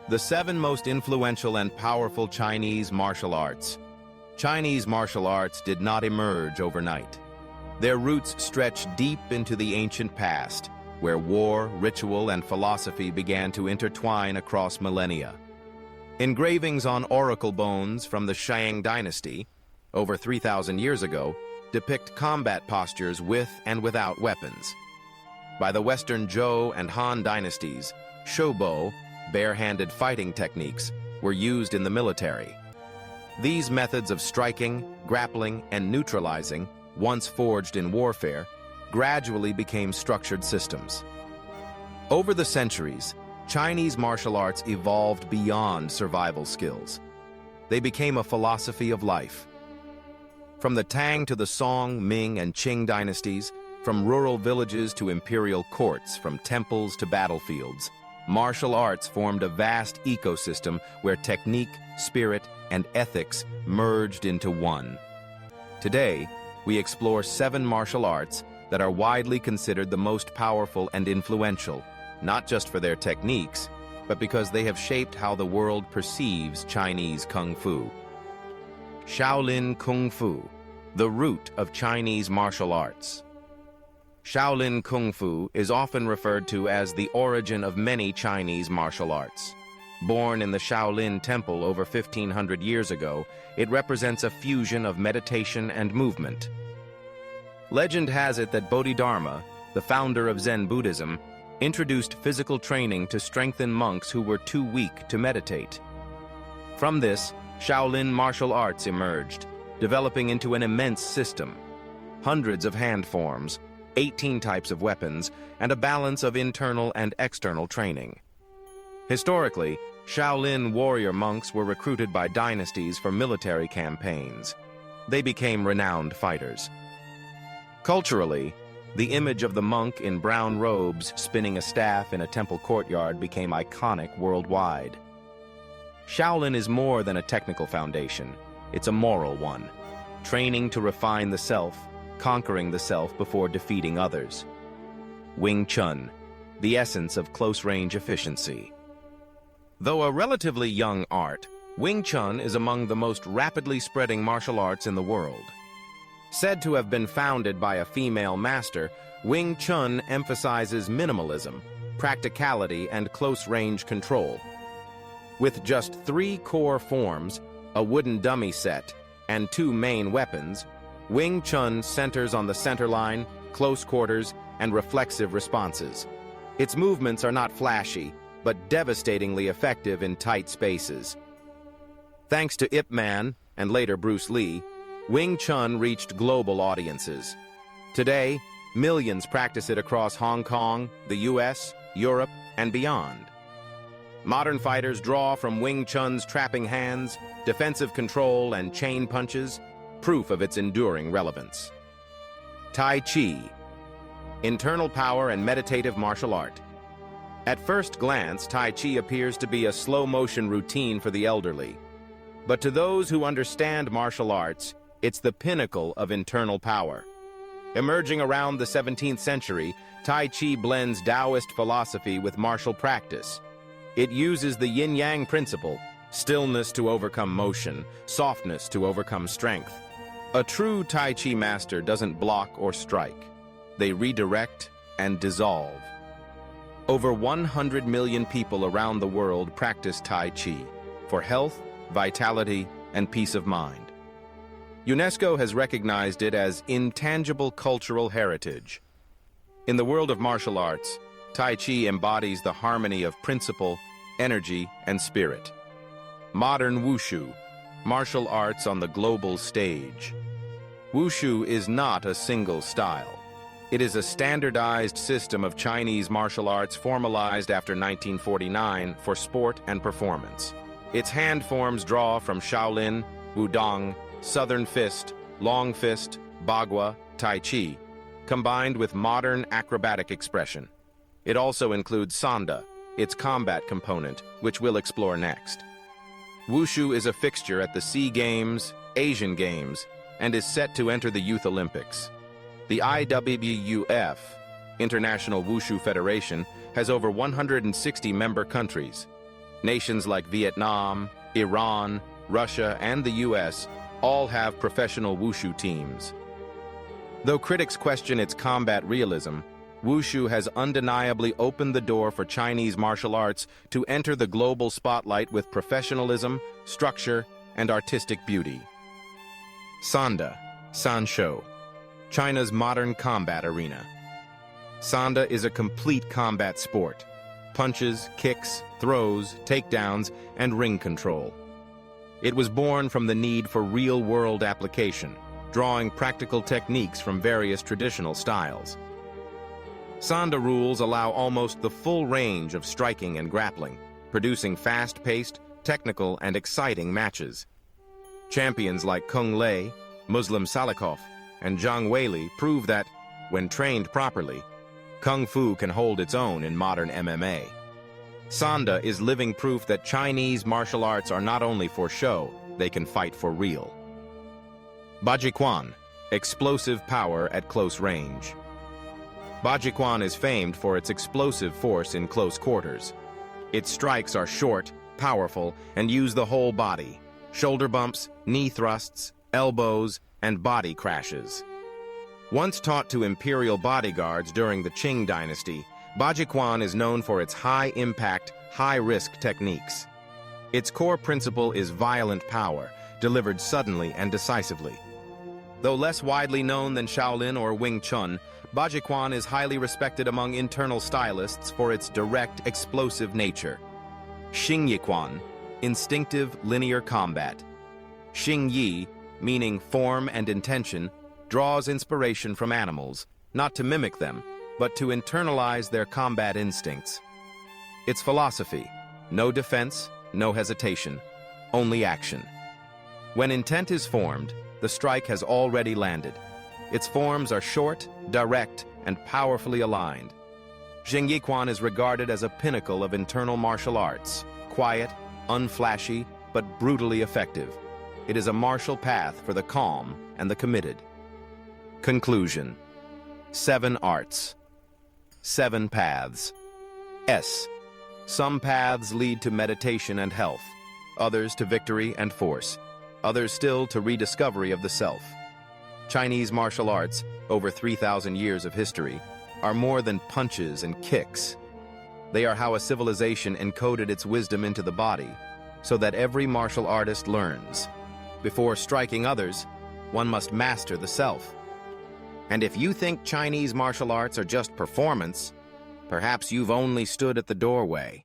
The 7 most influential and powerful Chinese martial arts. Chinese martial arts did not emerge overnight. Their roots stretch deep into the ancient past, where war, ritual, and philosophy began to intertwine across millennia. Engravings on oracle bones from the Shang Dynasty, over 3,000 years ago, depict combat postures with and without weapons. By the Western Zhou and Han dynasties, shoubo, bare-handed fighting techniques, were used in the military. These methods of striking, grappling, and neutralizing, once forged in warfare, gradually became structured systems. Over the centuries, Chinese martial arts evolved beyond survival skills. They became a philosophy of life. From the Tang to the Song, Ming, and Qing dynasties, from rural villages to imperial courts, from temples to battlefields, martial arts formed a vast ecosystem where technique, spirit, and ethics merged into one. Today, we explore 7 martial arts that are widely considered the most powerful and influential, not just for their techniques, but because they have shaped how the world perceives Chinese Kung Fu. Shaolin Kungfu, the root of Chinese martial arts. Shaolin Kungfu is often referred to as the origin of many Chinese martial arts. Born in the Shaolin Temple over 1,500 years ago, it represents a fusion of meditation and movement. Legend has it that Bodhidharma, the founder of Zen Buddhism, introduced physical training to strengthen monks who were too weak to meditate. From this, Shaolin martial arts emerged, developing into an immense system. Hundreds of hand forms, 18 types of weapons, and a balance of internal and external training. Historically, Shaolin warrior monks were recruited by dynasties for military campaigns. They became renowned fighters. Culturally, the image of the monk in brown robes spinning a staff in a temple courtyard became iconic worldwide. Shaolin is more than a technical foundation. It's a moral one, training to refine the self, conquering the self before defeating others. Wing Chun, the essence of close-range efficiency. Though a relatively young art, Wing Chun is among the most rapidly spreading martial arts in the world. Said to have been founded by a female master, Wing Chun emphasizes minimalism, practicality, and close-range control. With just 3 core forms, a wooden dummy set, and 2 main weapons, Wing Chun centers on the center line, close quarters, and reflexive responses. Its movements are not flashy, but devastatingly effective in tight spaces. Thanks to Ip Man, and later Bruce Lee, Wing Chun reached global audiences. Today, millions practice it across Hong Kong, the US, Europe, and beyond. Modern fighters draw from Wing Chun's trapping hands, defensive control, and chain punches, proof of its enduring relevance. Tai Chi, internal power and meditative martial art. At first glance, Tai Chi appears to be a slow-motion routine for the elderly. But to those who understand martial arts, it's the pinnacle of internal power. Emerging around the 17th century, Tai Chi blends Taoist philosophy with martial practice. It uses the yin-yang principle, stillness to overcome motion, softness to overcome strength. A true Tai Chi master doesn't block or strike. They redirect and dissolve. Over 100 million people around the world practice Tai Chi for health, vitality, and peace of mind. UNESCO has recognized it as intangible cultural heritage. In the world of martial arts, Tai Chi embodies the harmony of principle, energy, and spirit. Modern Wushu, martial arts on the global stage. Wushu is not a single style. It is a standardized system of Chinese martial arts formalized after 1949 for sport and performance. Its hand forms draw from Shaolin, Wudong, Southern Fist, Long Fist, Bagua, Tai Chi, combined with modern acrobatic expression. It also includes Sanda, its combat component, which we'll explore next. Wushu is a fixture at the SEA Games, Asian Games, and is set to enter the Youth Olympics. The IWF, International Wushu Federation, has over 160 member countries. Nations like Vietnam, Iran, Russia, and the US all have professional Wushu teams. Though critics question its combat realism, Wushu has undeniably opened the door for Chinese martial arts to enter the global spotlight with professionalism, structure, and artistic beauty. Sanda, Sanshou, China's modern combat arena. Sanda is a complete combat sport. Punches, kicks, throws, takedowns, and ring control. It was born from the need for real-world application, drawing practical techniques from various traditional styles. Sanda rules allow almost the full range of striking and grappling, producing fast-paced, technical, and exciting matches. Champions like Kung Lei, Muslim Salikov, and Zhang Weili prove that, when trained properly, Kung Fu can hold its own in modern MMA. Sanda is living proof that Chinese martial arts are not only for show, they can fight for real. Bajiquan, explosive power at close range. Bajiquan is famed for its explosive force in close quarters. Its strikes are short, powerful, and use the whole body. Shoulder bumps, knee thrusts, elbows, and body crashes. Once taught to imperial bodyguards during the Qing Dynasty, Bajiquan is known for its high-impact, high-risk techniques. Its core principle is violent power, delivered suddenly and decisively. Though less widely known than Shaolin or Wing Chun, Bajiquan is highly respected among internal stylists for its direct, explosive nature. Xingyiquan, instinctive linear combat. Xingyi, meaning form and intention, draws inspiration from animals, not to mimic them, but to internalize their combat instincts. Its philosophy: no defense, no hesitation, only action. When intent is formed, the strike has already landed. Its forms are short, direct, and powerfully aligned. Xingyiquan is regarded as a pinnacle of internal martial arts, quiet, unflashy, but brutally effective. It is a martial path for the calm and the committed. Conclusion: 7 arts. 7 paths. Some paths lead to meditation and health, others to victory and force, others still to rediscovery of the self. Chinese martial arts, over 3,000 years of history, are more than punches and kicks. They are how a civilization encoded its wisdom into the body, so that every martial artist learns. Before striking others, one must master the self. And if you think Chinese martial arts are just performance, perhaps you've only stood at the doorway.